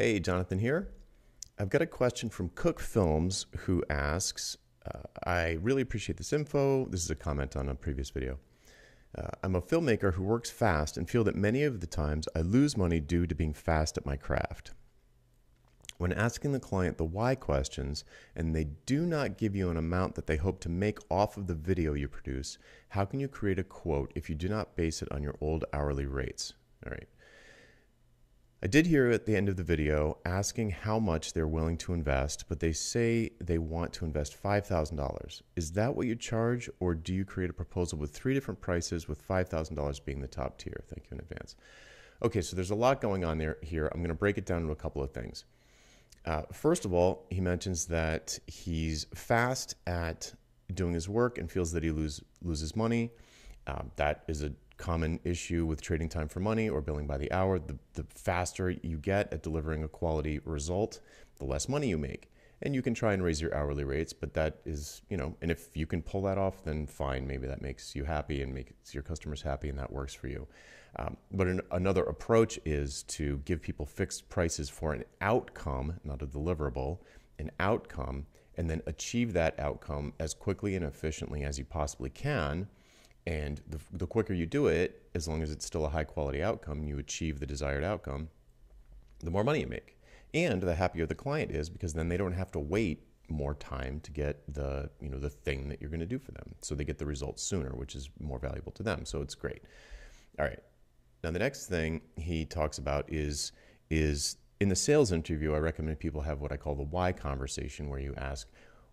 Hey, Jonathan here. I've got a question from Cook Films who asks, I really appreciate this info. This is a comment on a previous video. I'm a filmmaker who works fast and feel that many of the times I lose money due to being fast at my craft. When asking the client the why questions and they do not give you an amount that they hope to make off of the video you produce, how can you create a quote if you do not base it on your old hourly rates? All right. I did hear at the end of the video asking how much they're willing to invest, but they say they want to invest $5,000. Is that what you charge, or do you create a proposal with 3 different prices with $5,000 being the top tier? Thank you in advance. Okay, so there's a lot going on here. I'm going to break it down into a couple of things. First of all, he mentions that he's fast at doing his work and feels that he loses money. That is a common issue with trading time for money or billing by the hour. The faster you get at delivering a quality result, the less money you make. And you can try and raise your hourly rates, but that is, and if you can pull that off, then fine. Maybe that makes you happy and makes your customers happy, and that works for you. But another approach is to give people fixed prices for an outcome, not a deliverable, an outcome, and then achieve that outcome as quickly and efficiently as you possibly can. And the quicker you do it, as long as it's still a high quality outcome, you achieve the desired outcome, the more money you make. And the happier the client is, because then they don't have to wait more time to get the thing that you're going to do for them. So they get the results sooner, which is more valuable to them. So it's great. All right. Now the next thing he talks about is in the sales interview, I recommend people have what I call the why conversation, where you ask,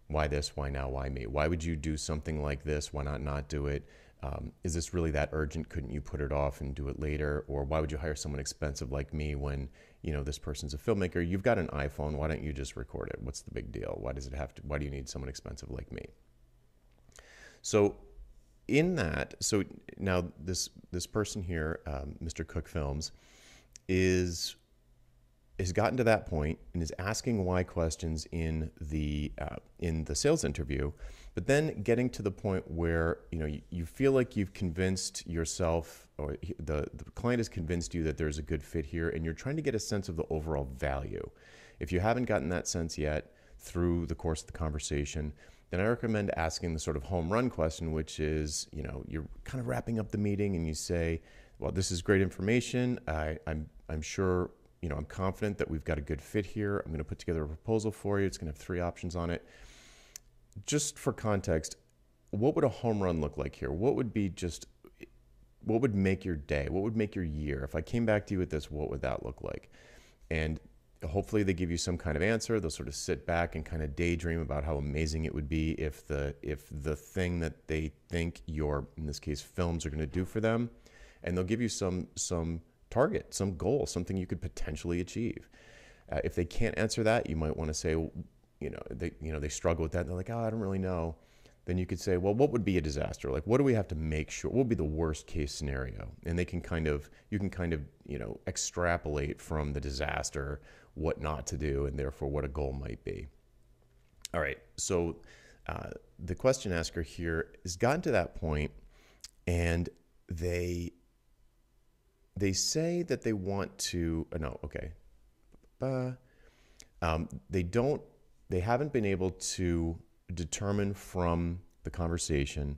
why this, why now, why me? Why would you do something like this? Why not do it? Is this really that urgent? Couldn't you put it off and do it later? Or why would you hire someone expensive like me when, this person's a filmmaker? You've got an iPhone. Why don't you just record it? What's the big deal? Why do you need someone expensive like me? So so now this person here, Mr. Cook Films, has gotten to that point and is asking why questions in the sales interview, but then getting to the point where you feel like you've convinced yourself, or the client has convinced you that there's a good fit here, and you're trying to get a sense of the overall value. If you haven't gotten that sense yet through the course of the conversation, then I recommend asking the sort of home run question, which is, you're kind of wrapping up the meeting and you say, well, this is great information. I'm sure, I'm confident that we've got a good fit here. I'm going to put together a proposal for you. It's going to have 3 options on it. Just for context, what would a home run look like here? What would make your day? What would make your year? If I came back to you with this, what would that look like? And hopefully they give you some kind of answer. They'll sort of sit back and kind of daydream about how amazing it would be if the thing that they think your, in this case, films are going to do for them. And they'll give you some target, some goal, something you could potentially achieve. If they can't answer that, you might want to say, they struggle with that. And they're like, oh, I don't really know. Then you could say, well, what would be a disaster? Like, what do we have to make sure? What would be the worst case scenario? And you can kind of, extrapolate from the disaster what not to do, and therefore what a goal might be. All right. So the question asker here has gotten to that point, and they say that they want to, they haven't been able to determine from the conversation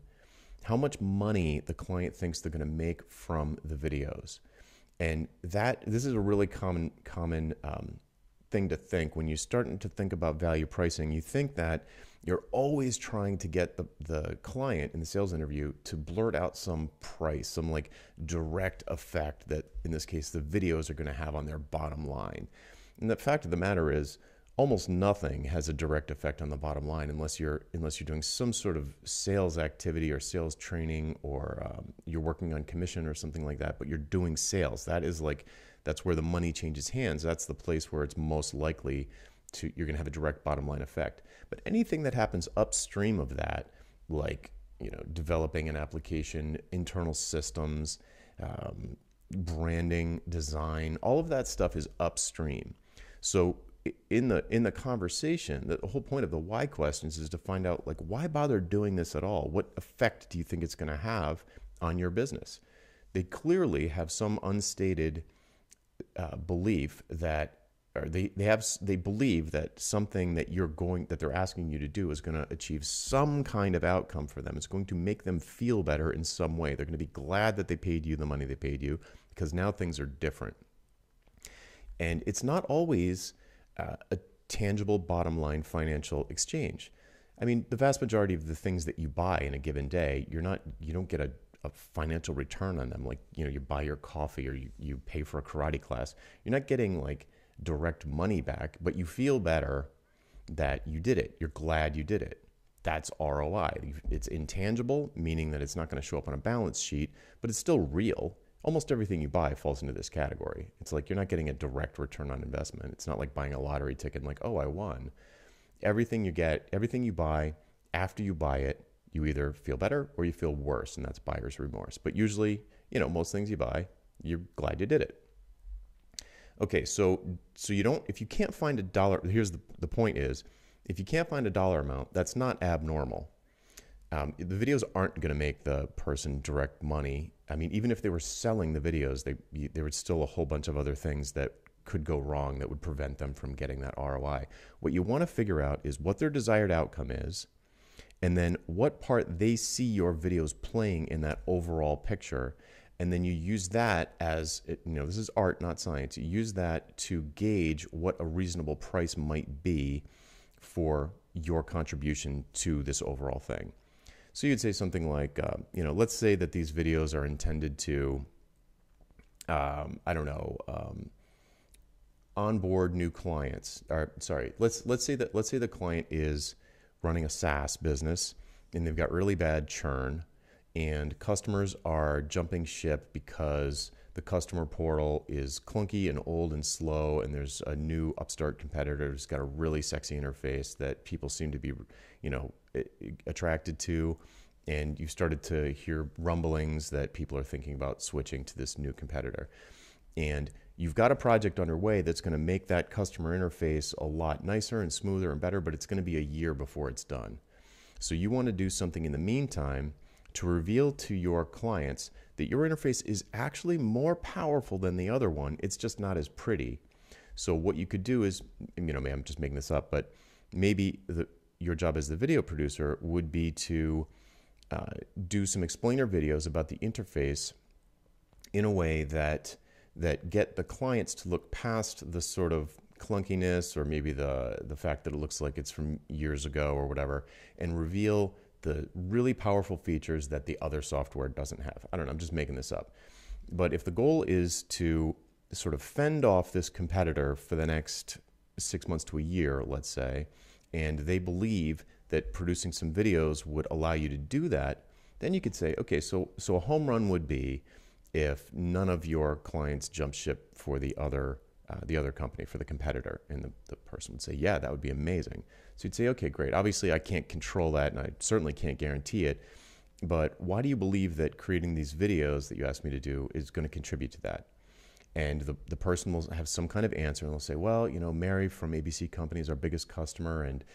how much money the client thinks they're going to make from the videos. And this is a really common thing to think. When you're starting to think about value pricing, you think that you're always trying to get the client in the sales interview to blurt out some price, some like direct effect that, in this case, the videos are going to have on their bottom line. And the fact of the matter is, almost nothing has a direct effect on the bottom line unless you're doing some sort of sales activity or sales training, or you're working on commission or something like that, but you're doing sales. That's where the money changes hands. That's the place where it's most likely you're going to have a direct bottom line effect. But anything that happens upstream of that, like, developing an application, internal systems, branding, design, all of that stuff is upstream. So in the conversation, the whole point of the why questions is to find out, like, why bother doing this at all? What effect do you think it's going to have on your business? They clearly have some unstated belief that or they believe that something that they're asking you to do is going to achieve some kind of outcome for them. It's going to make them feel better in some way. They're going to be glad that they paid you the money they paid you because now things are different. And it's not always a tangible bottom line financial exchange. I mean, the vast majority of the things that you buy in a given day, you don't get a financial return on them. Like, you buy your coffee or you pay for a karate class. You're not getting like direct money back, but you feel better that you did it. You're glad you did it. That's ROI. It's intangible, meaning that it's not going to show up on a balance sheet, but it's still real. Almost everything you buy falls into this category. It's like you're not getting a direct return on investment. It's not like buying a lottery ticket and like, oh, I won. Everything you buy, after you buy it, you either feel better or you feel worse, and that's buyer's remorse. But usually, most things you buy, you're glad you did it. Okay, so if you can't find a dollar, here's the point is, if you can't find a dollar amount, that's not abnormal. The videos aren't going to make the person direct money. I mean, even if they were selling the videos, there was still a whole bunch of other things that could go wrong that would prevent them from getting that ROI. What you want to figure out is what their desired outcome is, and then what part they see your videos playing in that overall picture. And then you use that as, this is art, not science. You use that to gauge what a reasonable price might be for your contribution to this overall thing. So you'd say something like, let's say that these videos are intended to, onboard new clients. Or sorry, let's say the client is running a SaaS business and they've got really bad churn, and customers are jumping ship because the customer portal is clunky and old and slow, and there's a new upstart competitor who's got a really sexy interface that people seem to be, attracted to, and you've started to hear rumblings that people are thinking about switching to this new competitor. And you've got a project underway that's going to make that customer interface a lot nicer and smoother and better, but it's going to be a year before it's done. So you want to do something in the meantime to reveal to your clients that your interface is actually more powerful than the other one. It's just not as pretty. So what you could do is, I'm just making this up, but maybe your job as the video producer would be to do some explainer videos about the interface in a way that get the clients to look past the sort of clunkiness, or maybe the fact that it looks like it's from years ago or whatever, and reveal the really powerful features that the other software doesn't have. I don't know, I'm just making this up. But if the goal is to sort of fend off this competitor for the next 6 months to a year, let's say, and they believe that producing some videos would allow you to do that, then you could say, okay, so a home run would be if none of your clients jump ship for the other company, for the competitor. And the person would say, yeah, that would be amazing. So you'd say, okay, great. Obviously, I can't control that, and I certainly can't guarantee it. But why do you believe that creating these videos that you asked me to do is going to contribute to that? And the person will have some kind of answer, and they'll say, well, Mary from ABC Company is our biggest customer, and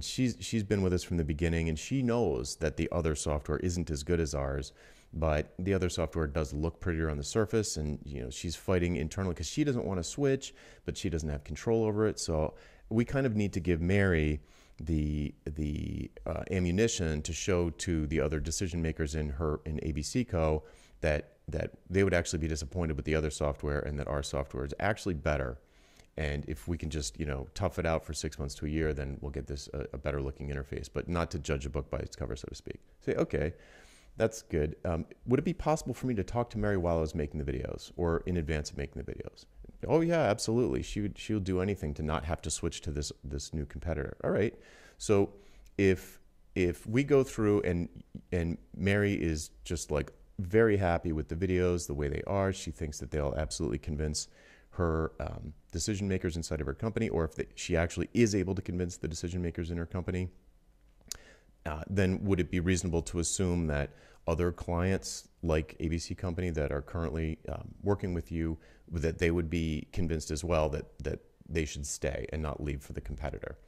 she's been with us from the beginning, and she knows that the other software isn't as good as ours, but the other software does look prettier on the surface, and she's fighting internally because she doesn't want to switch, but she doesn't have control over it. So we kind of need to give Mary the ammunition to show to the other decision makers in ABC Co that they would actually be disappointed with the other software, and that our software is actually better. And if we can just, tough it out for 6 months to a year, then we'll get this a better looking interface, but not to judge a book by its cover, so to speak. Say, okay, that's good. Would it be possible for me to talk to Mary while I was making the videos, or in advance of making the videos? Oh yeah, absolutely. She'll do anything to not have to switch to this new competitor. All right. So if we go through and Mary is just like very happy with the videos the way they are, she thinks that they'll absolutely convince her decision makers inside of her company, or if she actually is able to convince the decision makers in her company, then would it be reasonable to assume that other clients like ABC Company that are currently working with you, that they would be convinced as well that they should stay and not leave for the competitor?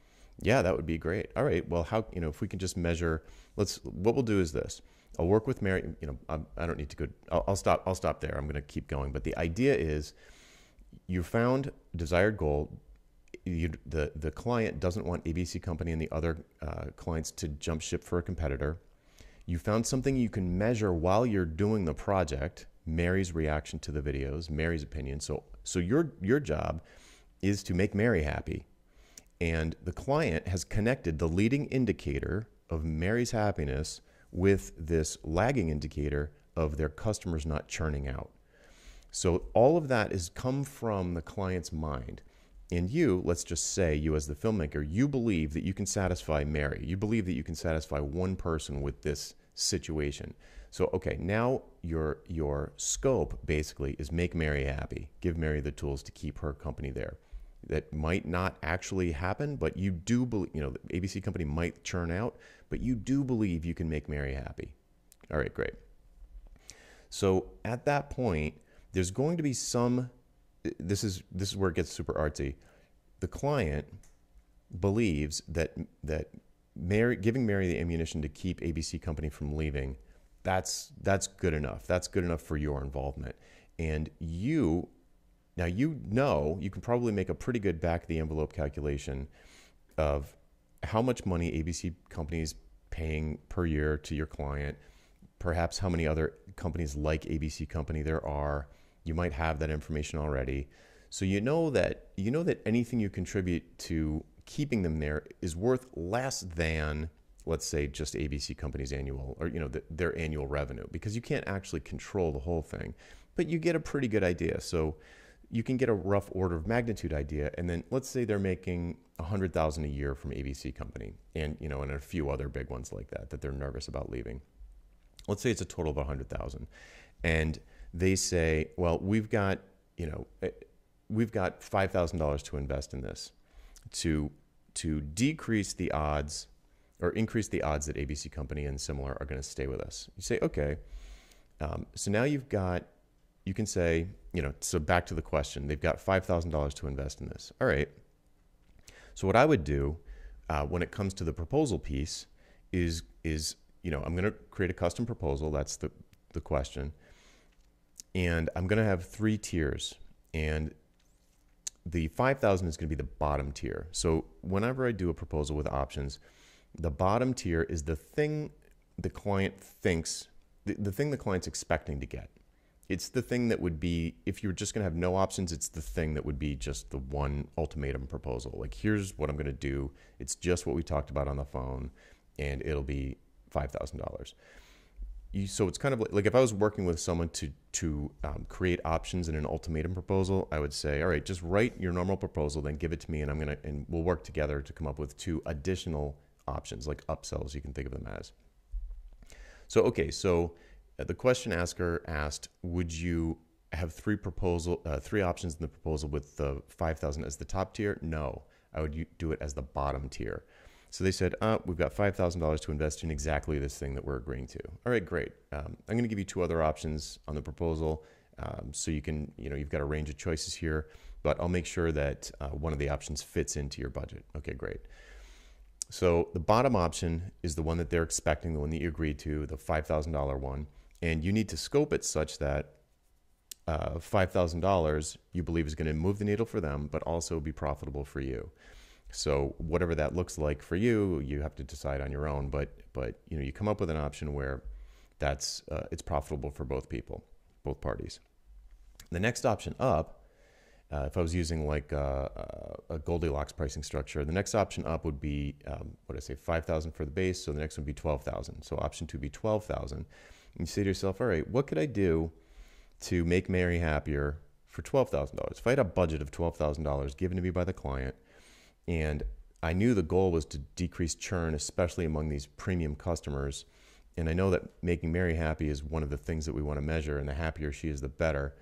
Yeah, that would be great. All right, well, how, if we can just measure, what we'll do is this. I'll work with Mary, I don't need to go, I'll stop there. I'm going to keep going. But the idea is, you found desired goal. the client doesn't want ABC Company and the other clients to jump ship for a competitor. You found something you can measure while you're doing the project, Mary's reaction to the videos, Mary's opinion. So your job is to make Mary happy. And the client has connected the leading indicator of Mary's happiness with this lagging indicator of their customers not churning out. So all of that has come from the client's mind. And you, let's just say you as the filmmaker, you believe that you can satisfy Mary. You believe that you can satisfy one person with this situation. So, okay, now your scope basically is make Mary happy. Give Mary the tools to keep her company there. That might not actually happen, but you do believe, the ABC Company might churn out, but you do believe you can make Mary happy. All right, great. So at that point, there's going to be this is where it gets super artsy. The client believes that giving Mary the ammunition to keep ABC Company from leaving, that's good enough. That's good enough for your involvement. And you can probably make a pretty good back of the envelope calculation of how much money ABC Company is paying per year to your client, perhaps how many other companies like ABC Company there are. You might have that information already. So you know that anything you contribute to keeping them there is worth less than, let's say, just ABC Company's annual, or their annual revenue, because you can't actually control the whole thing, but you get a pretty good idea. So you can get a rough order of magnitude idea, and then let's say they're making $100,000 a year from ABC Company, and and a few other big ones like that they're nervous about leaving. Let's say it's a total of $100,000, and they say, well, we've got $5,000 to invest in this, to decrease the odds or increase the odds that ABC Company and similar are going to stay with us. You say, okay, so now you can say, so back to the question, they've got $5,000 to invest in this. All right. So what I would do when it comes to the proposal piece is I'm going to create a custom proposal. That's the question. And I'm going to have 3 tiers, and the 5,000 is going to be the bottom tier. So whenever I do a proposal with options, the bottom tier is the thing the client thinks, the thing the client's expecting to get. It's the thing that would be, if you're just going to have no options, it's the thing that would be just the one ultimatum proposal. Like, here's what I'm going to do. It's just what we talked about on the phone, and it'll be $5,000. So it's kind of like if I was working with someone to create options in an ultimatum proposal, I would say, all right, just write your normal proposal, then give it to me, and we'll work together to come up with 2 additional options, like upsells, you can think of them as. So, okay, so the question asker asked, would you have 3 options in the proposal with the 5,000 as the top tier? No, I would do it as the bottom tier. So they said, we've got $5,000 to invest in exactly this thing that we're agreeing to. All right, great. I'm going to give you 2 other options on the proposal. So you can, you've got a range of choices here, but I'll make sure that one of the options fits into your budget. Okay, great. So the bottom option is the one that they're expecting, the one that you agreed to, the $5,000 one. And you need to scope it such that $5,000 you believe is going to move the needle for them, but also be profitable for you. So whatever that looks like for you, you have to decide on your own. But you come up with an option where it's profitable for both parties. The next option up, if I was using like a Goldilocks pricing structure, the next option up would be $5,000 for the base. So the next one would be $12,000. So option 2 would be $12,000. And you say to yourself, all right, what could I do to make Mary happier for $12,000? If I had a budget of $12,000 given to me by the client, and I knew the goal was to decrease churn, especially among these premium customers, and I know that making Mary happy is one of the things that we want to measure, and the happier she is, the better.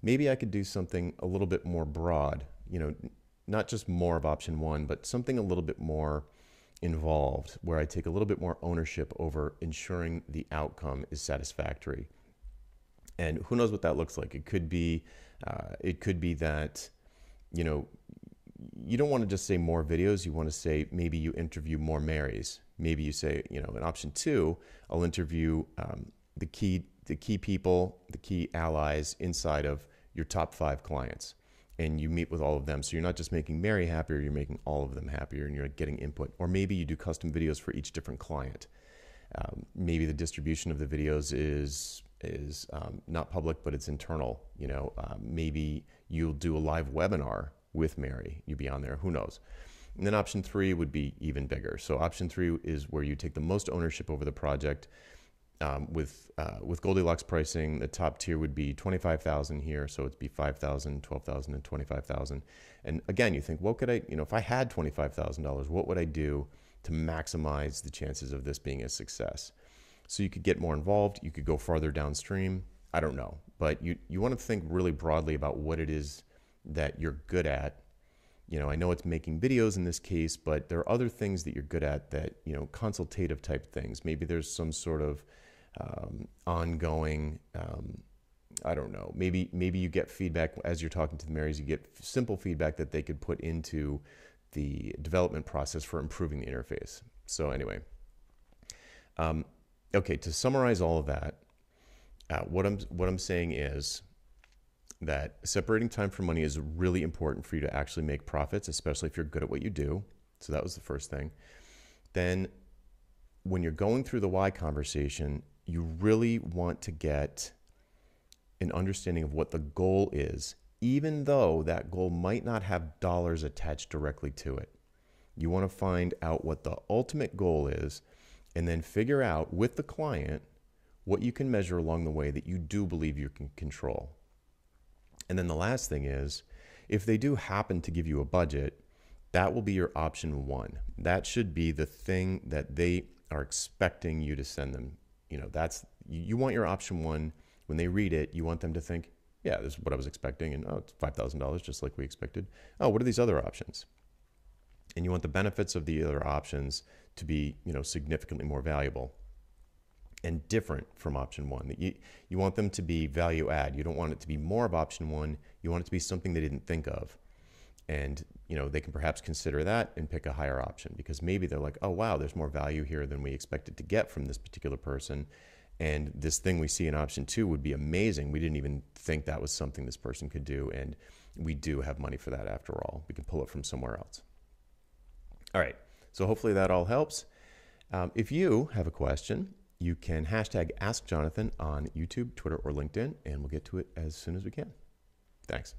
Maybe I could do something a little bit more broad, not just more of option 1, but something a little bit more involved, where I take a little bit more ownership over ensuring the outcome is satisfactory. And who knows what that looks like? It could be that, you don't want to just say more videos. You want to say maybe you interview more Marys. Maybe you say, in option 2, I'll interview the key people, the key allies inside of your top 5 clients. and you meet with all of them. So you're not just making Mary happier, you're making all of them happier, and you're getting input. Or maybe you do custom videos for each different client. Maybe the distribution of the videos is not public, but it's internal. Maybe you'll do a live webinar with Mary. You'll be on there. Who knows? And then option 3 would be even bigger. So option 3 is where you take the most ownership over the project. With Goldilocks pricing, the top tier would be $25,000 here, so it'd be $5,000, $12,000, and $25,000. And again, you think, what could I, if I had $25,000, what would I do to maximize the chances of this being a success? So you could get more involved, you could go farther downstream. I don't know, but you want to think really broadly about what it is that you're good at. I know it's making videos in this case, but there are other things that you're good at that, consultative type things. Maybe there's some sort of ongoing, I don't know, maybe you get feedback as you're talking to the Marys, you get simple feedback that they could put into the development process for improving the interface. So anyway, okay, to summarize all of that, what I'm saying is that separating time from money is really important for you to actually make profits, especially if you're good at what you do. So that was the first thing. Then when you're going through the why conversation, you really want to get an understanding of what the goal is, even though that goal might not have dollars attached directly to it. You want to find out what the ultimate goal is and then figure out with the client what you can measure along the way that you do believe you can control. And then the last thing is, if they do happen to give you a budget, that will be your option 1. That should be the thing that they are expecting you to send them. You want your option 1. When they read it, you want them to think, yeah, this is what I was expecting, and it's $5,000 just like we expected. Oh, what are these other options? And you want the benefits of the other options to be, significantly more valuable and different from option 1. You want them to be value add. You don't want it to be more of option 1. You want it to be something they didn't think of. And, they can perhaps consider that and pick a higher option, because maybe they're like, oh, wow, there's more value here than we expected to get from this particular person. And this thing we see in option 2 would be amazing. We didn't even think that was something this person could do. And we do have money for that after all. We can pull it from somewhere else. All right. So hopefully that all helps. If you have a question, you can hashtag AskJonathan on YouTube, Twitter, or LinkedIn, and we'll get to it as soon as we can. Thanks.